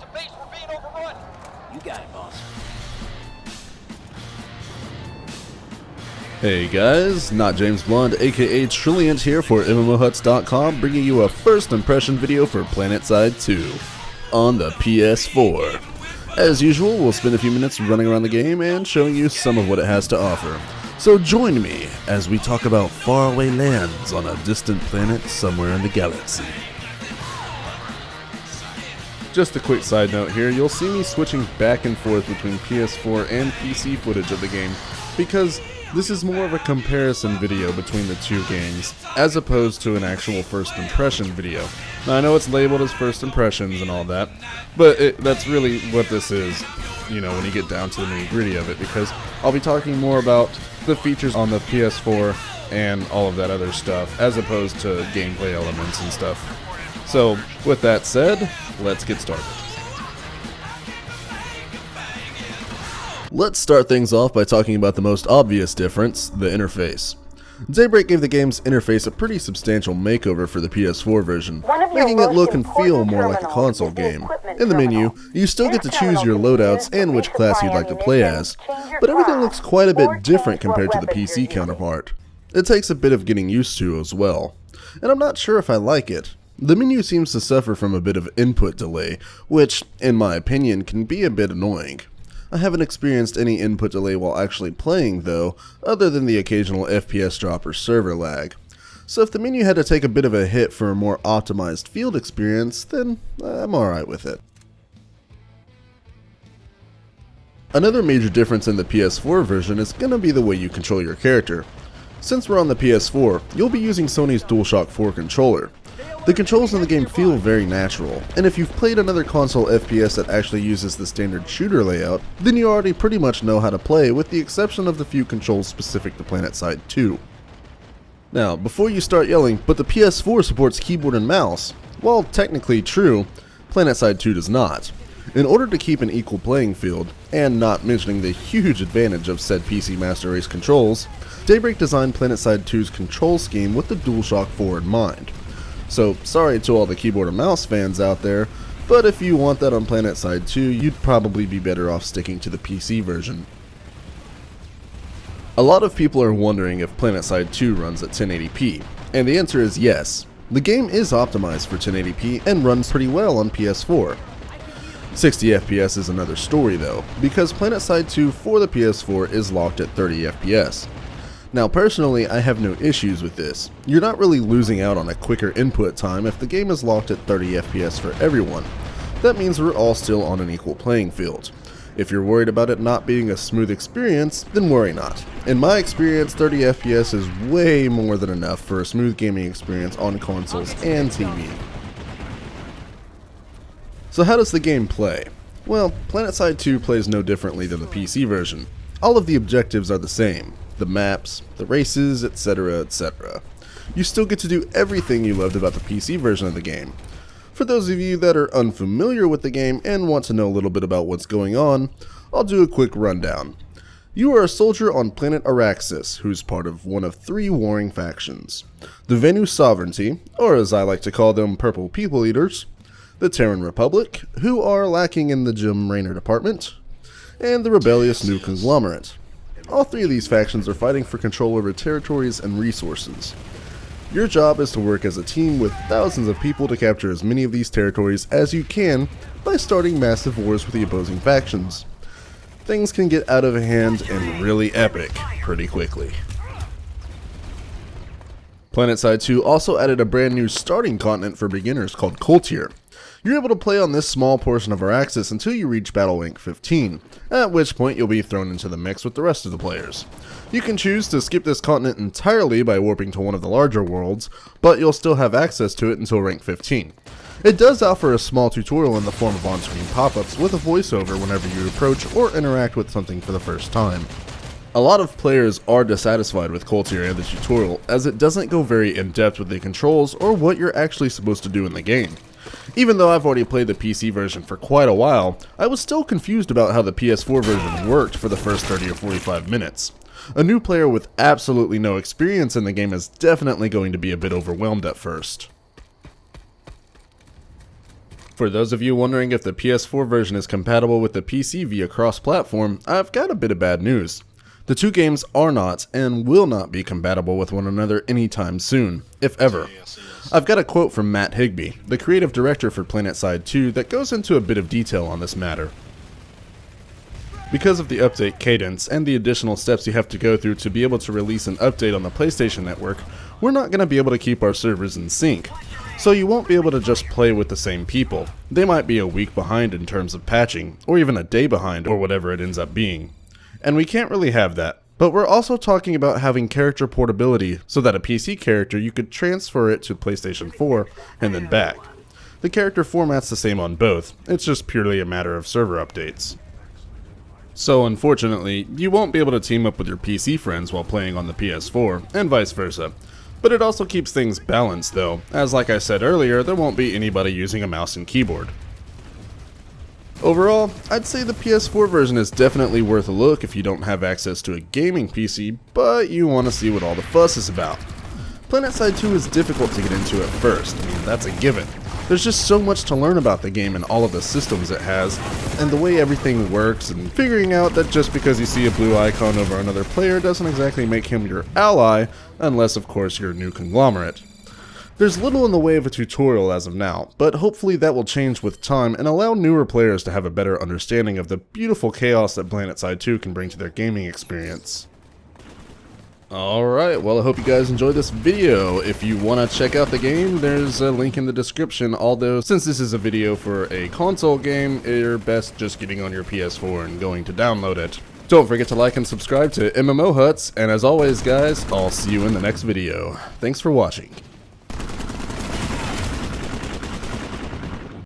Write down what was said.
to base. We're being overrun. You got it, boss. Hey guys, not James Blonde, aka Trilliant here for MMOHuts.com, bringing you a first impression video for PlanetSide 2 on the PS4. As usual, we'll spend a few minutes running around the game and showing you some of what it has to offer. So join me as we talk about faraway lands on a distant planet somewhere in the galaxy. Just a quick side note here, you'll see me switching back and forth between PS4 and PC footage of the game because this is more of a comparison video between the two games, as opposed to an actual first impression video. Now I know it's labeled as first impressions and all that, but that's really what this is, you know, when you get down to the nitty-gritty of it, because I'll be talking more about the features on the PS4 and all of that other stuff, as opposed to gameplay elements and stuff. So, with that said, let's get started. Let's start things off by talking about the most obvious difference, the interface. Daybreak gave the game's interface a pretty substantial makeover for the PS4 version, making it look and feel more like a console game. In the menu, you still get to choose your loadouts and which class you'd like to play as, but everything looks quite a bit different compared to the PC counterpart. It takes a bit of getting used to as well, and I'm not sure if I like it. The menu seems to suffer from a bit of input delay, which, in my opinion, can be a bit annoying. I haven't experienced any input delay while actually playing though, other than the occasional FPS drop or server lag. So if the menu had to take a bit of a hit for a more optimized field experience, then I'm alright with it. Another major difference in the PS4 version is going to be the way you control your character. Since we're on the PS4, you'll be using Sony's DualShock 4 controller. The controls in the game feel very natural, and if you've played another console FPS that actually uses the standard shooter layout, then you already pretty much know how to play with the exception of the few controls specific to PlanetSide 2. Now, before you start yelling, but the PS4 supports keyboard and mouse, while technically true, PlanetSide 2 does not. In order to keep an equal playing field, and not mentioning the huge advantage of said PC Master Race controls, Daybreak designed PlanetSide 2's control scheme with the DualShock 4 in mind. So, sorry to all the keyboard and mouse fans out there, but if you want that on PlanetSide 2, you'd probably be better off sticking to the PC version. A lot of people are wondering if PlanetSide 2 runs at 1080p, and the answer is yes. The game is optimized for 1080p and runs pretty well on PS4. 60 FPS is another story though, because PlanetSide 2 for the PS4 is locked at 30 FPS. Now personally, I have no issues with this. You're not really losing out on a quicker input time if the game is locked at 30 FPS for everyone. That means we're all still on an equal playing field. If you're worried about it not being a smooth experience, then worry not. In my experience, 30 FPS is way more than enough for a smooth gaming experience on consoles and TV. So how does the game play? Well, PlanetSide 2 plays no differently than the PC version. All of the objectives are the same. The maps, the races, etc, etc. You still get to do everything you loved about the PC version of the game. For those of you that are unfamiliar with the game and want to know a little bit about what's going on, I'll do a quick rundown. You are a soldier on planet Araxis, who's part of one of three warring factions. The Venu Sovereignty, or as I like to call them, Purple People Eaters, the Terran Republic, who are lacking in the Jim Raynor department, and the rebellious New Conglomerate. All three of these factions are fighting for control over territories and resources. Your job is to work as a team with thousands of people to capture as many of these territories as you can by starting massive wars with the opposing factions. Things can get out of hand and really epic pretty quickly. PlanetSide 2 also added a brand new starting continent for beginners called Coultier. You're able to play on this small portion of Araxis until you reach battle rank 15, at which point you'll be thrown into the mix with the rest of the players. You can choose to skip this continent entirely by warping to one of the larger worlds, but you'll still have access to it until rank 15. It does offer a small tutorial in the form of on-screen pop-ups with a voiceover whenever you approach or interact with something for the first time. A lot of players are dissatisfied with Coultier and the tutorial, as it doesn't go very in-depth with the controls or what you're actually supposed to do in the game. Even though I've already played the PC version for quite a while, I was still confused about how the PS4 version worked for the first 30 or 45 minutes. A new player with absolutely no experience in the game is definitely going to be a bit overwhelmed at first. For those of you wondering if the PS4 version is compatible with the PC via cross-platform, I've got a bit of bad news. The two games are not and will not be compatible with one another anytime soon, if ever. I've got a quote from Matt Higbee, the creative director for PlanetSide 2, that goes into a bit of detail on this matter. Because of the update cadence and the additional steps you have to go through to be able to release an update on the PlayStation Network, we're not going to be able to keep our servers in sync. So you won't be able to just play with the same people. They might be a week behind in terms of patching, or even a day behind, or whatever it ends up being. And we can't really have that. But we're also talking about having character portability, so that a PC character, you could transfer it to PlayStation 4 and then back. The character format's the same on both, it's just purely a matter of server updates. So unfortunately, you won't be able to team up with your PC friends while playing on the PS4, and vice versa. But it also keeps things balanced though, as like I said earlier, there won't be anybody using a mouse and keyboard. Overall, I'd say the PS4 version is definitely worth a look if you don't have access to a gaming PC, but you want to see what all the fuss is about. PlanetSide 2 is difficult to get into at first, I mean that's a given. There's just so much to learn about the game and all of the systems it has, and the way everything works, and figuring out that just because you see a blue icon over another player doesn't exactly make him your ally, unless of course you're a new conglomerate. There's little in the way of a tutorial as of now, but hopefully that will change with time and allow newer players to have a better understanding of the beautiful chaos that PlanetSide 2 can bring to their gaming experience. Alright, well I hope you guys enjoyed this video. If you want to check out the game, there's a link in the description, although since this is a video for a console game, you're best just getting on your PS4 and going to download it. Don't forget to like and subscribe to MMOHuts, and as always guys, I'll see you in the next video. Thanks for watching.